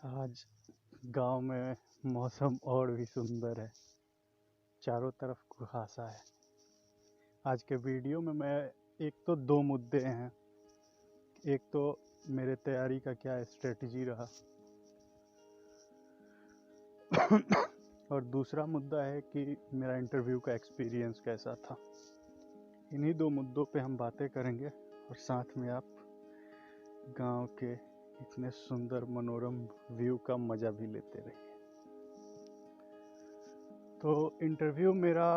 आज गांव में मौसम और भी सुंदर है। चारों तरफ कुहासा है। आज के वीडियो में मैं एक तो दो मुद्दे हैं। एक तो मेरे तैयारी का क्या स्ट्रेटजी रहा और दूसरा मुद्दा है कि मेरा इंटरव्यू का एक्सपीरियंस कैसा था। इन्हीं दो मुद्दों पे हम बातें करेंगे और साथ में आप गांव के इतने सुंदर मनोरम व्यू का मज़ा भी लेते रहिए। तो इंटरव्यू मेरा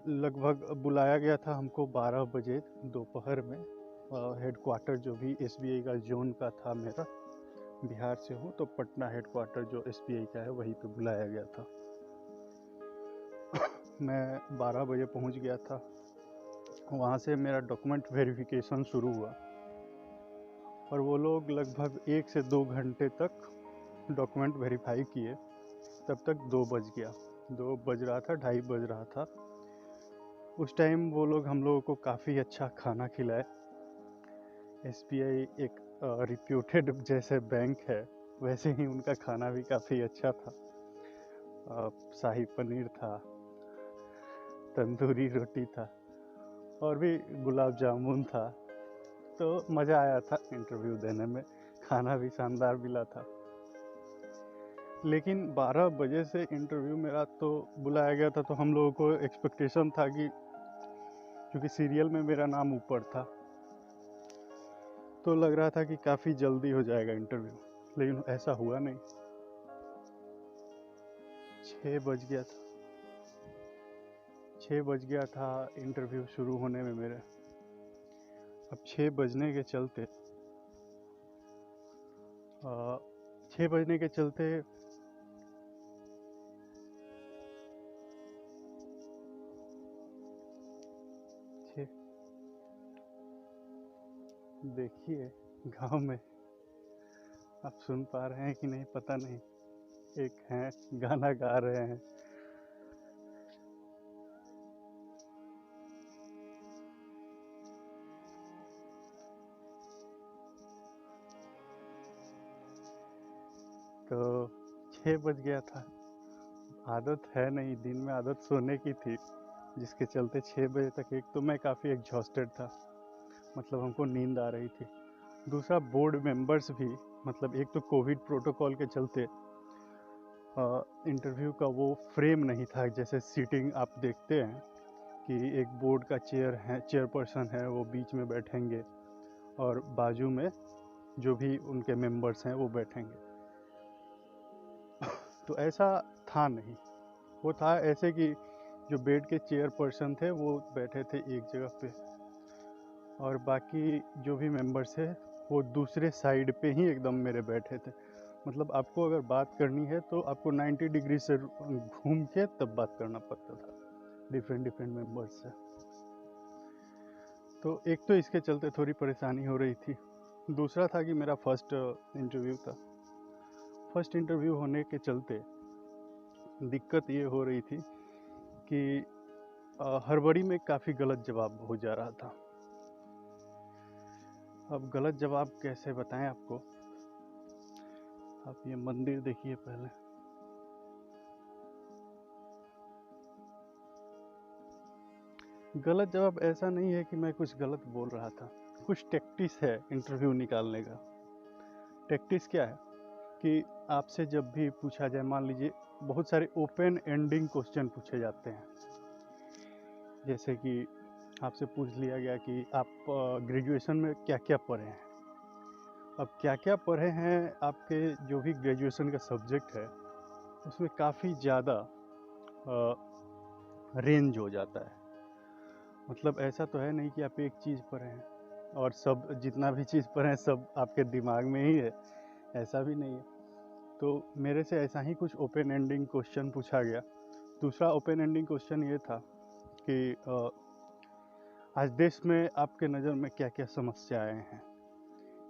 लगभग बुलाया गया था हमको 12 बजे दोपहर में। हेडक्वार्टर जो भी एसबीआई का जोन का था, मेरा बिहार से हूँ तो पटना हेडक्वार्टर जो एसबीआई का है वहीं पे बुलाया गया था। मैं 12 बजे पहुँच गया था। वहाँ से मेरा डॉक्यूमेंट वेरिफिकेशन शुरू हुआ और वो लोग लगभग 1 से 2 घंटे तक डॉक्यूमेंट वेरीफाई किए। तब तक 2 बज गया, 2 बज रहा था, 2:30 बज रहा था। उस टाइम वो लोग हम लोगों को काफ़ी अच्छा खाना खिलाए। एसबीआई एक रिप्यूटेड जैसे बैंक है, वैसे ही उनका खाना भी काफ़ी अच्छा था। शाही पनीर था, तंदूरी रोटी था और भी गुलाब जामुन था। तो मज़ा आया था इंटरव्यू देने में। खाना भी शानदार मिला था। लेकिन 12 बजे से इंटरव्यू मेरा तो बुलाया गया था, तो हम लोगों को एक्सपेक्टेशन था कि क्योंकि सीरियल में मेरा नाम ऊपर था तो लग रहा था कि काफ़ी जल्दी हो जाएगा इंटरव्यू, लेकिन ऐसा हुआ नहीं। 6 बज गया था। 6 बज गया था इंटरव्यू शुरू होने में मेरे। अब 6 बजने के चलते 6 बजने के चलते देखिए गांव में आप सुन पा रहे हैं कि नहीं पता नहीं, एक हैं गाना गा रहे हैं। तो 6 बज गया था। आदत है नहीं, दिन में आदत सोने की थी, जिसके चलते 6 बजे तक एक तो मैं काफ़ी एग्जॉस्टेड था, मतलब हमको नींद आ रही थी। दूसरा बोर्ड मेंबर्स भी, मतलब एक तो कोविड प्रोटोकॉल के चलते इंटरव्यू का वो फ्रेम नहीं था। जैसे सीटिंग आप देखते हैं कि एक बोर्ड का चेयरपर्सन है, वो बीच में बैठेंगे और बाजू में जो भी उनके मेंबर्स हैं वो बैठेंगे। तो ऐसा था नहीं। वो था ऐसे कि जो बेड के चेयरपर्सन थे वो बैठे थे एक जगह पे और बाकी जो भी मेंबर्स थे वो दूसरे साइड पे ही एकदम मेरे बैठे थे। मतलब आपको अगर बात करनी है तो आपको 90 डिग्री से घूम के तब बात करना पड़ता था डिफरेंट मेंबर्स से। तो एक तो इसके चलते थोड़ी परेशानी हो रही थी। दूसरा था कि मेरा फर्स्ट इंटरव्यू था। फर्स्ट इंटरव्यू होने के चलते दिक्कत ये हो रही थी कि हड़बड़ी में काफ़ी गलत जवाब हो जा रहा था। अब गलत जवाब कैसे बताएं आपको। आप ये मंदिर देखिए पहले। गलत जवाब ऐसा नहीं है कि मैं कुछ गलत बोल रहा था, कुछ टैक्टिस है इंटरव्यू निकालने का। टैक्टिस क्या है कि आपसे जब भी पूछा जाए, मान लीजिए बहुत सारे ओपन एंडिंग क्वेश्चन पूछे जाते हैं। जैसे कि आपसे पूछ लिया गया कि आप ग्रेजुएशन में क्या क्या पढ़े हैं। अब क्या क्या पढ़े हैं, आपके जो भी ग्रेजुएशन का सब्जेक्ट है उसमें काफ़ी ज़्यादा रेंज हो जाता है। मतलब ऐसा तो है नहीं कि आप एक चीज़ पढ़े हैं और सब जितना भी चीज़ पढ़े हैं सब आपके दिमाग में ही है, ऐसा भी नहीं है। तो मेरे से ऐसा ही कुछ ओपन एंडिंग क्वेश्चन पूछा गया। दूसरा ओपन एंडिंग क्वेश्चन ये था कि आज देश में आपके नज़र में क्या क्या समस्याएं हैं।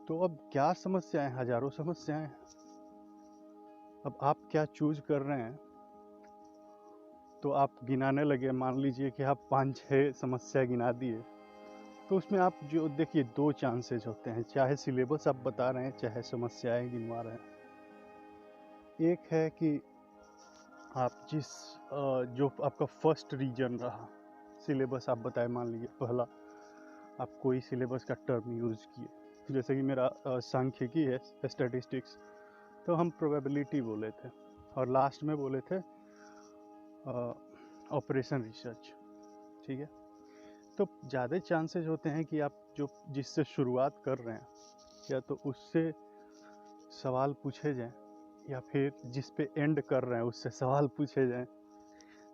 तो अब क्या समस्याएं, हज़ारों समस्याएं हैं। अब आप क्या चूज कर रहे हैं, तो आप गिनाने लगे। मान लीजिए कि आप 5-6 समस्या गिना दिए तो उसमें आप जो देखिए 2 चांसेस होते हैं, चाहे सिलेबस आप बता रहे हैं, चाहे समस्याएँ गिनवा रहे हैं। एक है कि आप जो आपका फर्स्ट रीजन रहा, सिलेबस आप बताएँ, मान लीजिए पहला आप कोई सिलेबस का टर्म यूज़ किए, जैसे कि मेरा सांख्यिकी है, स्टैटिस्टिक्स, तो हम प्रोबेबिलिटी बोले थे और लास्ट में बोले थे ऑपरेशन रिसर्च, ठीक है। तो ज़्यादा चांसेस होते हैं कि आप जिससे शुरुआत कर रहे हैं या तो उससे सवाल पूछे जाएं या फिर जिस पे एंड कर रहे हैं उससे सवाल पूछे जाएं।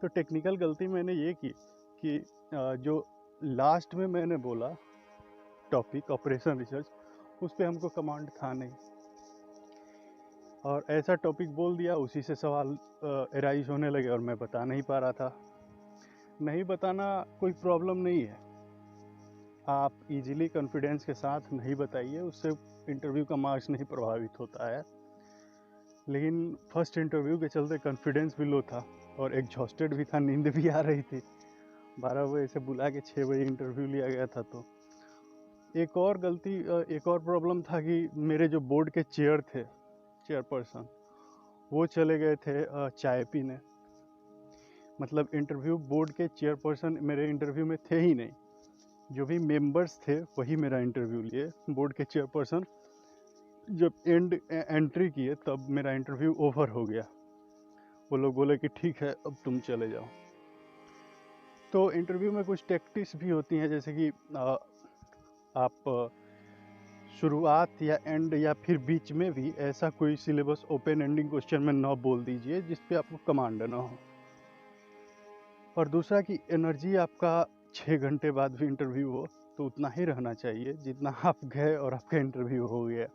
तो टेक्निकल गलती मैंने ये की कि जो लास्ट में मैंने बोला टॉपिक ऑपरेशन रिसर्च, उस पे हमको कमांड था नहीं, और ऐसा टॉपिक बोल दिया, उसी से सवाल एराइज होने लगे और मैं बता नहीं पा रहा था। नहीं बताना कोई प्रॉब्लम नहीं है, आप इजीली कॉन्फिडेंस के साथ नहीं बताइए, उससे इंटरव्यू का मार्क्स नहीं प्रभावित होता है। लेकिन फर्स्ट इंटरव्यू के चलते कॉन्फिडेंस भी लो था और एग्जॉस्टेड भी था, नींद भी आ रही थी। 12 बजे से बुला के 6 बजे इंटरव्यू लिया गया था। तो एक और प्रॉब्लम था कि मेरे जो बोर्ड के चेयरपर्सन, वो चले गए थे चाय पीने। मतलब इंटरव्यू बोर्ड के चेयरपर्सन मेरे इंटरव्यू में थे ही नहीं, जो भी मेंबर्स थे वही मेरा इंटरव्यू लिए। बोर्ड के चेयरपर्सन जब एंट्री किए तब मेरा इंटरव्यू ओवर हो गया। वो लोग बोले कि ठीक है अब तुम चले जाओ। तो इंटरव्यू में कुछ टैक्टिक्स भी होती हैं, जैसे कि आप शुरुआत या एंड या फिर बीच में भी ऐसा कोई सिलेबस ओपन एंडिंग क्वेश्चन में ना बोल दीजिए जिस पे आपको कमांड ना हो। और दूसरा कि एनर्जी आपका 6 घंटे बाद भी इंटरव्यू हो तो उतना ही रहना चाहिए जितना आप गए और आपका इंटरव्यू हो गया।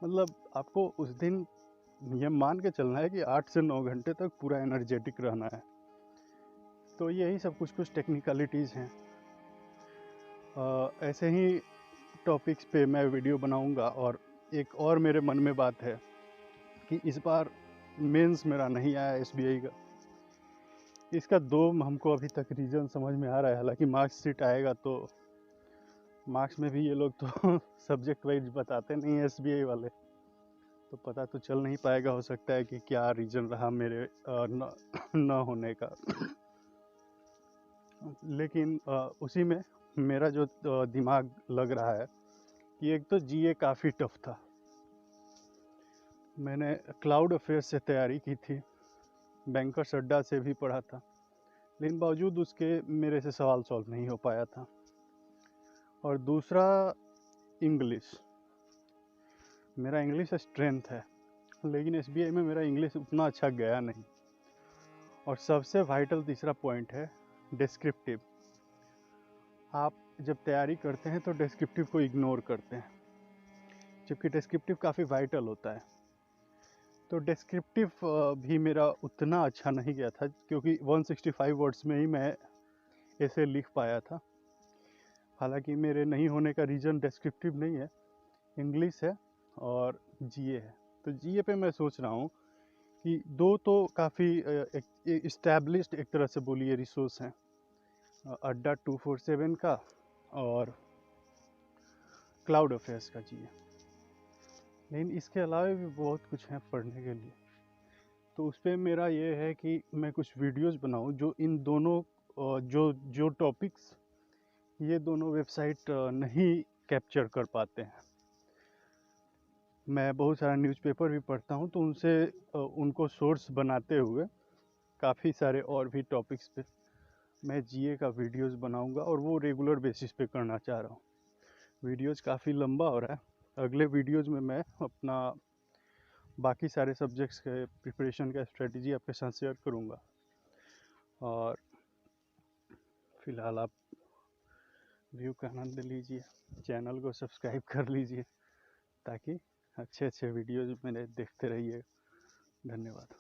मतलब आपको उस दिन नियम मान के चलना है कि 8 से 9 घंटे तक पूरा एनर्जेटिक रहना है। तो यही सब कुछ टेक्निकलिटीज़ हैं। ऐसे ही टॉपिक्स पे मैं वीडियो बनाऊंगा। और एक और मेरे मन में बात है कि इस बार मेंस मेरा नहीं आया एसबीआई का। इसका 2 हमको अभी तक रीज़न समझ में आ रहा है। हालांकि मार्क्सशीट आएगा तो मार्क्स में भी ये लोग तो सब्जेक्ट वाइज बताते नहीं है एसबीआई वाले, तो पता तो चल नहीं पाएगा। हो सकता है कि क्या रीज़न रहा मेरे न होने का। लेकिन उसी में मेरा जो दिमाग लग रहा है कि एक तो जीए काफ़ी टफ था। मैंने क्लाउड अफेयर्स से तैयारी की थी, बैंकर्स अड्डा से भी पढ़ा था, लेकिन बावजूद उसके मेरे से सवाल सॉल्व नहीं हो पाया था। और दूसरा इंग्लिश, मेरा इंग्लिश स्ट्रेंथ है, लेकिन एसबीआई में मेरा इंग्लिश उतना अच्छा गया नहीं। और सबसे वाइटल तीसरा पॉइंट है डिस्क्रिप्टिव। आप जब तैयारी करते हैं तो डिस्क्रिप्टिव को इग्नोर करते हैं, जबकि डिस्क्रिप्टिव काफ़ी वाइटल होता है। तो डिस्क्रिप्टिव भी मेरा उतना अच्छा नहीं गया था, क्योंकि 165 वर्ड्स में ही मैं ऐसे लिख पाया था। हालांकि मेरे नहीं होने का रीज़न डिस्क्रिप्टिव नहीं है, इंग्लिश है और जीए है। तो जीए पे मैं सोच रहा हूँ कि 2 तो काफ़ी इस्टेब्लिश्ड एक तरह से बोलिए रिसोर्स हैं, अड्डा 247 का और क्लाउड अफेयर्स का जीए। लेकिन इसके अलावा भी बहुत कुछ है पढ़ने के लिए। तो उस पर मेरा ये है कि मैं कुछ वीडियोस बनाऊं जो इन दोनों जो टॉपिक्स ये दोनों वेबसाइट नहीं कैप्चर कर पाते हैं। मैं बहुत सारा न्यूज़पेपर भी पढ़ता हूं, तो उनसे उनको सोर्स बनाते हुए काफ़ी सारे और भी टॉपिक्स पे मैं जीए का वीडियोस बनाऊंगा, और वो रेगुलर बेसिस पे करना चाह रहा हूँ। वीडियोस काफ़ी लंबा हो रहा है। अगले वीडियोस में मैं अपना बाकी सारे सब्जेक्ट्स के प्रिपरेशन का स्ट्रेटजी आपके साथ शेयर करूँगा। और फिलहाल आप व्यू का आनंद लीजिए, चैनल को सब्सक्राइब कर लीजिए ताकि अच्छे अच्छे वीडियोज़ मेरे देखते रहिए। धन्यवाद।